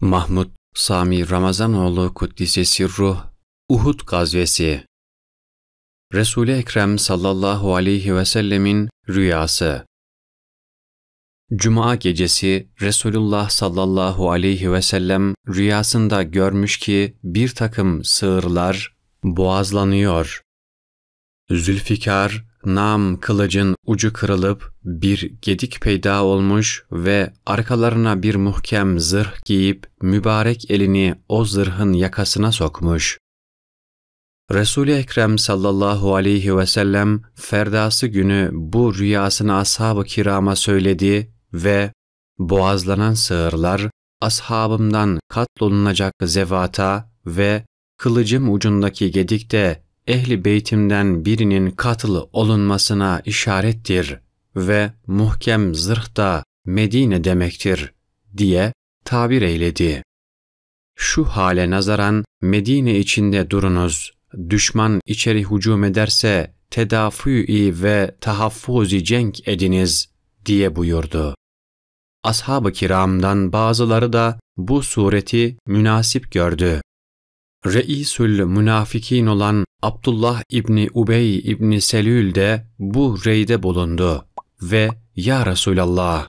Mahmud Sami Ramazanoğlu Kuddise Sirruh Uhud Gazvesi. Resul-i Ekrem sallallahu aleyhi ve sellemin rüyası. Cuma gecesi Resulullah sallallahu aleyhi ve sellem rüyasında görmüş ki bir takım sığırlar boğazlanıyor. Zülfikar, nam kılıcın ucu kırılıp bir gedik peyda olmuş ve arkalarına bir muhkem zırh giyip mübarek elini o zırhın yakasına sokmuş. Resul-i Ekrem sallallahu aleyhi ve sellem ferdası günü bu rüyasını ashab-ı kirama söyledi ve boğazlanan sığırlar ashabımdan katlolunacak zevata ve kılıcım ucundaki gedikte ehli beytimden birinin katıl olunmasına işarettir ve muhkem zırh da Medine demektir diye tabir eyledi. Şu hale nazaran Medine içinde durunuz, düşman içeri hücum ederse tedafûi ve tahaffûz-i cenk ediniz diye buyurdu. Ashab-ı kiramdan bazıları da bu sureti münasip gördü. Reisül münafıkîn olan Abdullah İbni Ubey İbni Selül de bu reyde bulundu ve "Ya Resulallah,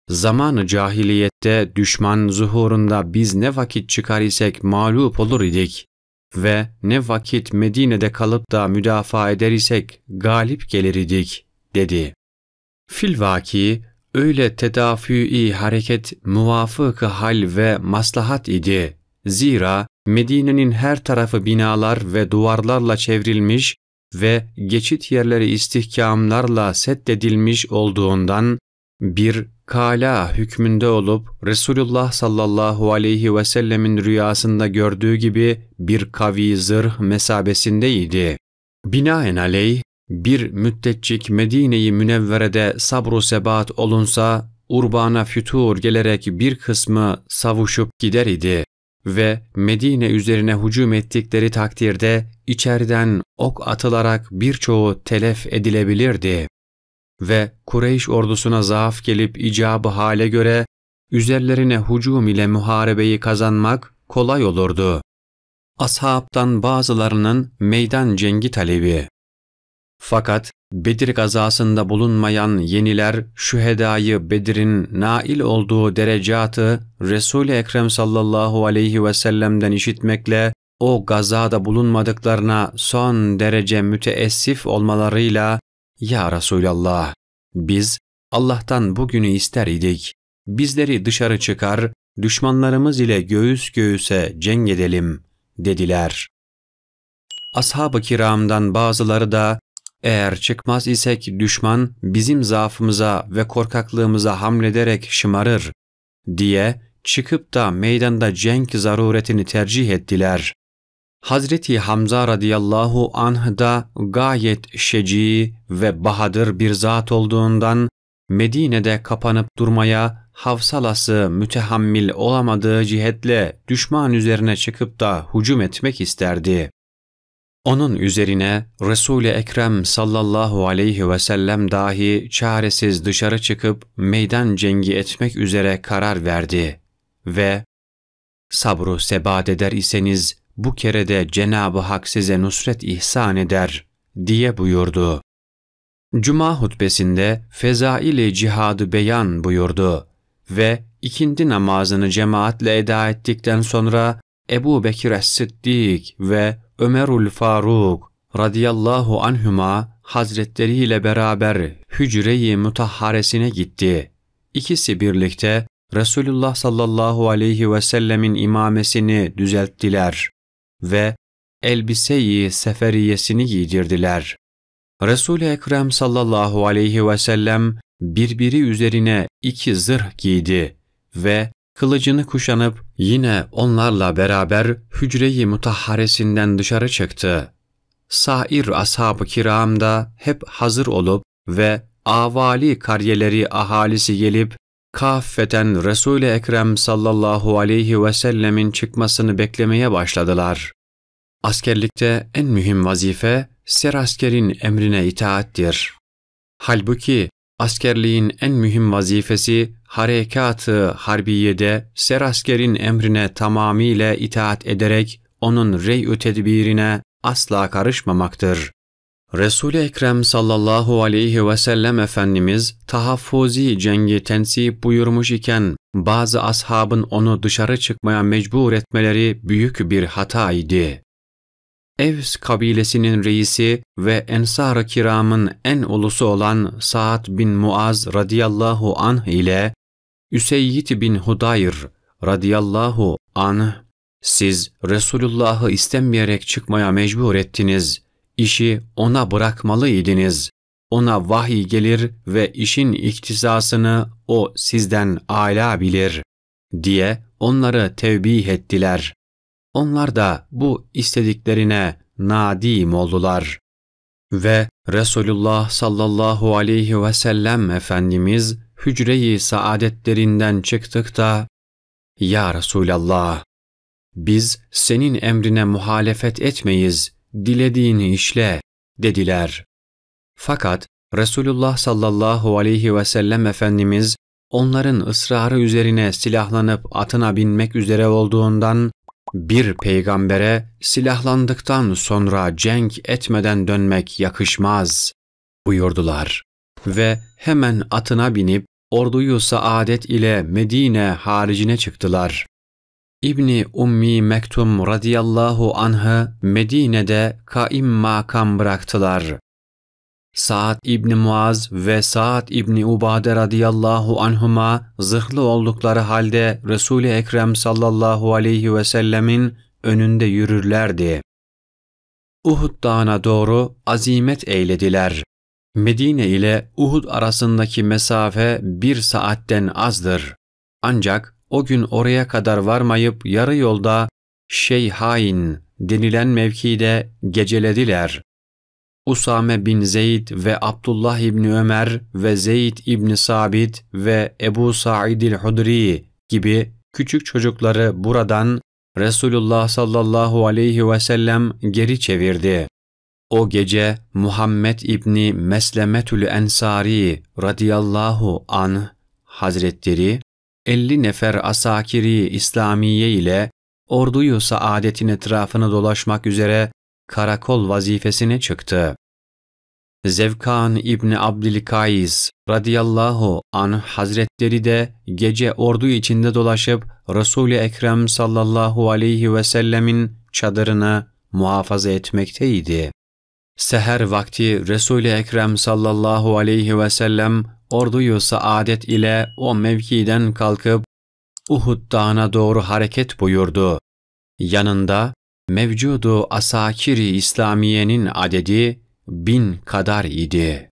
zamanı cahiliyette düşman zuhurunda biz ne vakit çıkar isek mağlup olur idik ve ne vakit Medine'de kalıp da müdafaa eder isek galip gelir idik" dedi. Filvaki öyle tedafûi hareket muvafık-ı hal ve maslahat idi. Zira Medine'nin her tarafı binalar ve duvarlarla çevrilmiş ve geçit yerleri istihkamlarla seddedilmiş olduğundan bir kâlâ hükmünde olup Resulullah sallallahu aleyhi ve sellemin rüyasında gördüğü gibi bir kavi zırh mesabesindeydi. Binaenaleyh bir müddetçik Medine-i Münevvere'de sabr-u sebat olunsa urbana fütur gelerek bir kısmı savuşup gider idi ve Medine üzerine hücum ettikleri takdirde içeriden ok atılarak birçoğu telef edilebilirdi ve Kureyş ordusuna zaaf gelip icabı hale göre üzerlerine hücum ile muharebeyi kazanmak kolay olurdu. Ashabtan bazılarının meydan cengi talebi. Fakat Bedir gazasında bulunmayan yeniler şühedayı Bedir'in nail olduğu derecatı Resul-i Ekrem sallallahu aleyhi ve sellem'den işitmekle o gazada bulunmadıklarına son derece müteessif olmalarıyla "Ya Resulallah, biz Allah'tan bugünü ister idik. Bizleri dışarı çıkar, düşmanlarımız ile göğüs göğüse cenk edelim" dediler. Ashab-ı kiramdan bazıları da "Eğer çıkmaz isek düşman bizim zaafımıza ve korkaklığımıza hamlederek şımarır" diye çıkıp da meydanda cenk zaruretini tercih ettiler. Hazreti Hamza radıyallahu anh da gayet şeci ve bahadır bir zat olduğundan Medine'de kapanıp durmaya havsalası mütehammil olamadığı cihetle düşman üzerine çıkıp da hücum etmek isterdi. Onun üzerine Resul-i Ekrem sallallahu aleyhi ve sellem dahi çaresiz dışarı çıkıp meydan cengi etmek üzere karar verdi ve "Sabru sebat eder iseniz bu kere de Cenab-ı Hak size nusret ihsan eder" diye buyurdu. Cuma hutbesinde fezail-i cihadı beyan buyurdu ve ikindi namazını cemaatle eda ettikten sonra Ebu Bekir es-Sıddik ve Ömerül Faruk radıyallahu anhüma hazretleriyle beraber Hücre-i Mutahharesine gitti. İkisi birlikte Resulullah sallallahu aleyhi ve sellemin imamesini düzelttiler ve elbise-i seferiyesini giydirdiler. Resul-i Ekrem sallallahu aleyhi ve sellem birbiri üzerine iki zırh giydi ve kılıcını kuşanıp yine onlarla beraber Hücre-i Mutahharesinden dışarı çıktı. Sair ashab-ı kiram da hep hazır olup ve avali kariyeleri ahalisi gelip kaffeten Resul-i Ekrem sallallahu aleyhi ve sellemin çıkmasını beklemeye başladılar. Askerlikte en mühim vazife seraskerin emrine itaattir. Halbuki Askerliğin en mühim vazifesi, harekat-ı harbiyede seraskerin emrine tamamiyle itaat ederek onun rey-ü tedbirine asla karışmamaktır. Resul-i Ekrem sallallahu aleyhi ve sellem Efendimiz tahaffuzi cengi tensip buyurmuş iken bazı ashabın onu dışarı çıkmaya mecbur etmeleri büyük bir hataydı. Evs kabilesinin reisi ve Ensar-ı Kiram'ın en ulusu olan Sa'd bin Muaz radıyallahu anh ile Üseyyid bin Hudayr radıyallahu anh, siz Resulullah'ı istemeyerek çıkmaya mecbur ettiniz, işi ona bırakmalıydınız. Ona vahiy gelir ve işin iktisasını o sizden âlâ bilir diye onları tevbih ettiler. Onlar da bu istediklerine nadim oldular. Ve Resulullah sallallahu aleyhi ve sellem Efendimiz hücre-i saadetlerinden çıktık da, "Ya Resulallah, biz senin emrine muhalefet etmeyiz, dilediğini işle," dediler. Fakat Resulullah sallallahu aleyhi ve sellem Efendimiz onların ısrarı üzerine silahlanıp atına binmek üzere olduğundan, bir peygambere silahlandıktan sonra cenk etmeden dönmek yakışmaz buyurdular ve hemen atına binip orduyu saadet ile Medine haricine çıktılar. İbni Ummi Mektum radıyallahu anh'ı Medine'de kaim makam bıraktılar. Sa'd İbni Muaz ve Sa'd İbni Ubade radıyallahu anhuma zırhlı oldukları halde Resul-i Ekrem sallallahu aleyhi ve sellemin önünde yürürlerdi. Uhud dağına doğru azimet eylediler. Medine ile Uhud arasındaki mesafe 1 saatten azdır. Ancak o gün oraya kadar varmayıp yarı yolda Şeyhain denilen mevkide gecelediler. Usame bin Zeyd ve Abdullah İbni Ömer ve Zeyd İbni Sabit ve Ebu Sa'id el-Hudri gibi küçük çocukları buradan Resulullah sallallahu aleyhi ve sellem geri çevirdi. O gece Muhammed İbni Meslemetül Ensari radıyallahu anh Hazretleri 50 nefer asakiri İslamiye ile orduyu saadetin etrafını dolaşmak üzere karakol vazifesine çıktı. Zevkan İbni Abdülkays radıyallahu anh Hazretleri de gece ordu içinde dolaşıp Resul-i Ekrem sallallahu aleyhi ve sellemin çadırını muhafaza etmekteydi. Seher vakti Resul-i Ekrem sallallahu aleyhi ve sellem orduyu saadet ile o mevkiden kalkıp Uhud dağına doğru hareket buyurdu. Yanında mevcudu asakiri İslamiye'nin adedi 1000 kadar idi.